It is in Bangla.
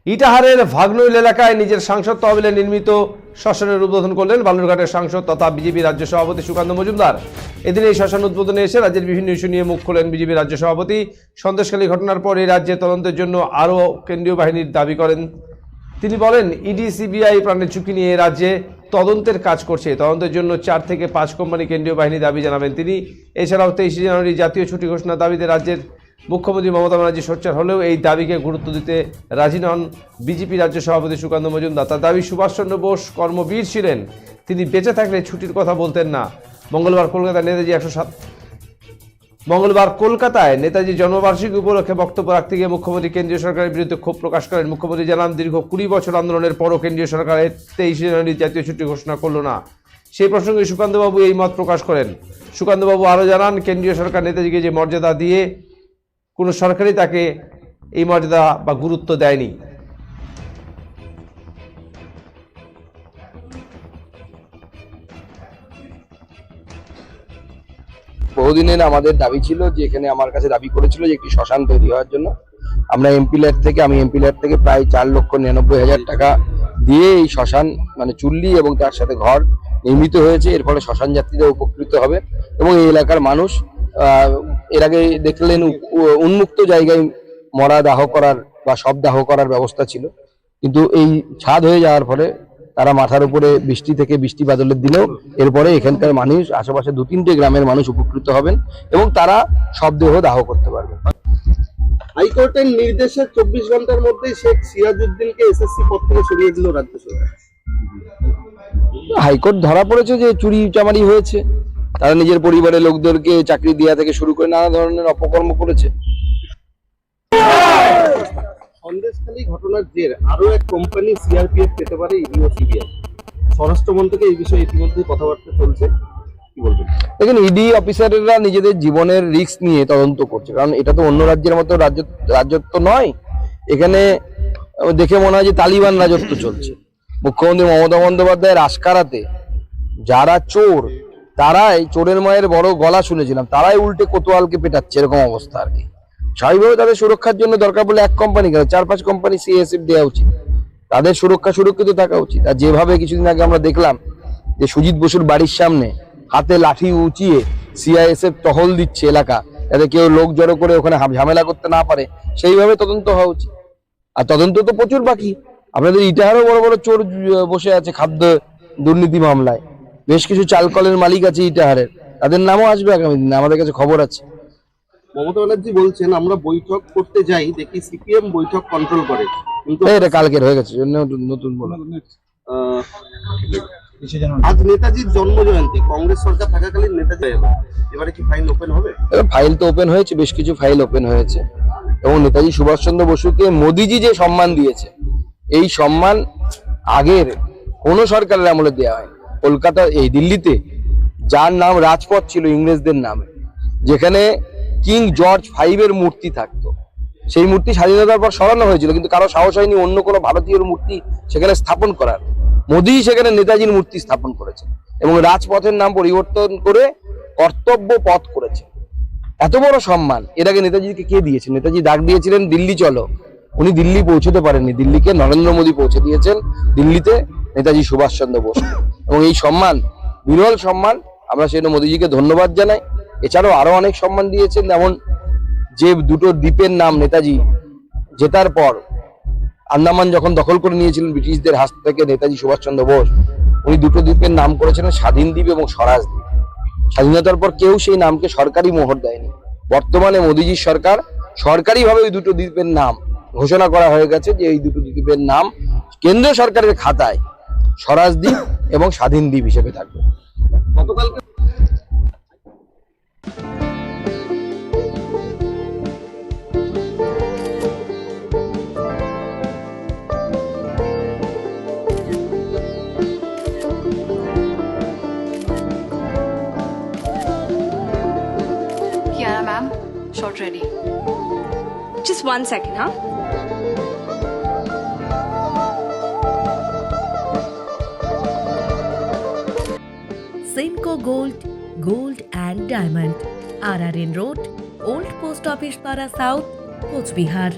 ইটাহারের ভাগনৈল এলাকায় নিজের সাংসদ তহবিলে নির্মিত শ্মশানের উদ্বোধন করলেন বালুরঘাটের সাংসদ তথা বিজেপি রাজ্য সভাপতি সুকান্ত মজুমদার। এদিন এই শ্মশান উদ্বোধনে এসে রাজ্যের বিভিন্ন ইস্যু নিয়ে মুখ খোলেন বিজেপি রাজ্য সভাপতি। সন্দেশখালী ঘটনার পর এই রাজ্যে তদন্তের জন্য আরও কেন্দ্রীয় বাহিনীর দাবি করেন তিনি। বলেন, ইডি সিবিআই প্রাণের ঝুঁকি নিয়ে রাজ্যে তদন্তের কাজ করছে। তদন্তের জন্য 4 থেকে 5 কোম্পানি কেন্দ্রীয় বাহিনী দাবি জানাবেন তিনি। এছাড়াও 23 জানুয়ারি জাতীয় ছুটি ঘোষণার দাবিতে রাজ্যের মুখ্যমন্ত্রী মমতা ব্যানার্জি সোচ্চার হলেও এই দাবিকে গুরুত্ব দিতে রাজি নন বিজেপি রাজ্য সভাপতি সুকান্ত মজুমদার। তার দাবি, সুভাষচন্দ্র বোস কর্মবীর ছিলেন, তিনি বেঁচে থাকলে ছুটির কথা বলতেন না। মঙ্গলবার কলকাতায় নেতাজি জন্মবার্ষিকী উপলক্ষে বক্তব্য রাখতে গিয়ে মুখ্যমন্ত্রী কেন্দ্রীয় সরকারের বিরুদ্ধে ক্ষোভ প্রকাশ করেন। মুখ্যমন্ত্রী জানান, দীর্ঘ 20 বছর আন্দোলনের পরও কেন্দ্রীয় সরকারের 23 জানুয়ারি জাতীয় ছুটি ঘোষণা করল না। সেই প্রসঙ্গে সুকান্তবাবু এই মত প্রকাশ করেন। সুকান্তবাবু আরও জানান, কেন্দ্রীয় সরকার নেতাজিকে যে মর্যাদা দিয়ে কোনো সরকারই তাকে এই মর্যাদা বা গুরুত্ব দেয়নি। বহুদিনের আমাদের দাবি ছিল যে এখানে আমার কাছে দাবি করেছিল যে একটি শ্মশান তৈরি হওয়ার জন্য আমি এমপি ল্যাড থেকে প্রায় 4,99,000 টাকা দিয়ে এই শ্মশান চুল্লি এবং তার সাথে ঘর নির্মিত হয়েছে। এর ফলে শ্মশান যাত্রীরা উপকৃত হবে এবং এই এলাকার মানুষ এর আগে দেখলেন উন্মুক্ত জায়গায় মরা দাহ করার বা শব দাহ করার ব্যবস্থা ছিল, কিন্তু এই ছাদ হয়ে যাওয়ার ফলে তারা মাথার উপরে বৃষ্টি বাদলের দিনেও এরপরে এখানকার মানুষ আশেপাশে 2-3টে গ্রামের মানুষ উপকৃত হবেন এবং তারা শবদেহ দাহ করতে পারবেন। হাইকোর্টের নির্দেশে 24 ঘন্টার মধ্যেই শেখ সিরাজউদ্দিনকে এসএসসি পদ থেকে সরিয়ে দিল রাজ্য সরকার। হাইকোর্ট ধরা পড়েছে যে চুরি চামারি হয়েছে, তারা নিজের পরিবারের লোকদেরকে চাকরি দেওয়া থেকে শুরু করে নানা ধরনের অপকর্ম করেছে। সন্দেশখালী ঘটনার জের আরো এক কোম্পানি সিআরপিএফ পেতে পারে ইডি ও সিবিআই। স্বরাষ্ট্রমন্ত্রকে এই বিষয়ে ইতিমধ্যে কথাবার্তা চলছে, কি বলবেন? দেখেন, ইডি অফিসাররা নিজেদের জীবনের রিস্ক নিয়ে তদন্ত করছে, কারণ এটা তো অন্য রাজ্যের মতো রাজত্ব নয়। এখানে দেখে মনে হয় যে তালিবান রাজত্ব চলছে। মুখ্যমন্ত্রী মমতা বন্দ্যোপাধ্যায়ের আশকারাতে যারা চোর, তারাই চোরের মায়ের বড় গলা শুনেছিলাম, তারাই উল্টে কোতোয়ালকে পেটাচ্ছে, এরকম অবস্থা আর কি। স্বাভাবিকভাবে তাদের সুরক্ষার জন্য দরকার পড়লে 1 কোম্পানি কেন 4-5 কোম্পানি সিএসএফ দেওয়া উচিত, তাদের সুরক্ষিত থাকা উচিত। আর যেভাবে কিছুদিন আগে আমরা দেখলাম যে সুজিত বসুর বাড়ির সামনে হাতে লাঠি উঁচিয়ে সিআইএসএফ টহল দিচ্ছে এলাকা, যাতে কেউ লোক জড়ো করে ওখানে ঝামেলা করতে না পারে, সেইভাবে তদন্ত হওয়া উচিত। আর তদন্ত তো প্রচুর বাকি। আপনাদের ইটাহারও বড় বড় চোর বসে আছে খাদ্য দুর্নীতি মামলায়, বেশ কিছু চালকলের মালিক আছে ইটাহারের, তাদের নামও আসবে আগামী দিনে, আমাদের কাছে খবর আছে। মমতা ব্যানার্জি বলছেন, আমরা বৈঠক করতে যাই, দেখি সিপিএম বৈঠক কন্ট্রোল করে, কিন্তু এটা কালকের হয়ে গেছে, নতুন বলো। আজ নেতাজির জন্ম জয়ন্তী, কংগ্রেস সরকার থাকাকালীন নেতাজি এবারে কি ফাইল ওপেন হবে? ফাইল তো ওপেন হয়েছে, বেশ কিছু ফাইল ওপেন হয়েছে, এবং নেতাজি সুভাষচন্দ্র বসুকে মোদিজি যে সম্মান দিয়েছে, এই সম্মান আগের কোন সরকারের আমলে দেওয়া হয়। কলকাতা, এই দিল্লিতে যার নাম রাজপথ ছিল ইংরেজদের নামে, যেখানে কিং জর্জ 5 মূর্তি থাকতো, সেই মূর্তি স্বাধীনতার পর সরানো হয়েছিল, কিন্তু কারো সাহস হয়নি অন্য কোনো ভারতীয় মূর্তি সেখানে স্থাপন করার। মোদি সেখানে নেতাজির মূর্তি স্থাপন করেছে এবং রাজপথের নাম পরিবর্তন করে কর্তব্য পথ করেছে। এত বড় সম্মান এর আগে নেতাজিকে কে দিয়েছে? নেতাজি ডাক দিয়েছিলেন দিল্লি চলো, উনি দিল্লি পৌঁছতে পারেননি, দিল্লিকে নরেন্দ্র মোদী পৌঁছে দিয়েছেন, দিল্লিতে নেতাজি সুভাষচন্দ্র বোস। এবং এই সম্মান বিরল সম্মান, আমরা সেজন্য মোদীজিকে ধন্যবাদ জানাই। এছাড়াও আরো অনেক সম্মান দিয়েছেন, যেমন যে 2টো দ্বীপের নাম নেতাজি জেতার পর আন্দামান যখন দখল করে নিয়েছিলেন ব্রিটিশদের হাত থেকে নেতাজি সুভাষচন্দ্র বোস, উনি 2টো দ্বীপের নাম করেছিলেন স্বাধীন দ্বীপ এবং স্বরাজ দ্বীপ। স্বাধীনতার পর কেউ সেই নামকে সরকারি মোহর দেয়নি। বর্তমানে মোদীজির সরকার সরকারিভাবে ওই 2টো দ্বীপের নাম ঘোষণা করা হয়ে গেছে যে এই 2টো দ্বীপের নাম কেন্দ্র সরকারের খাতায় স্বরাজ দ্বীপ এবং স্বাধীন দ্বীপ হিসেবে থাকবে। গতকালকে Yeah, ma'am. Shot ready. Just 1 second, huh? Simco Gold and Diamond, RRN Road, Old Post Office Para South, Coach Bihar.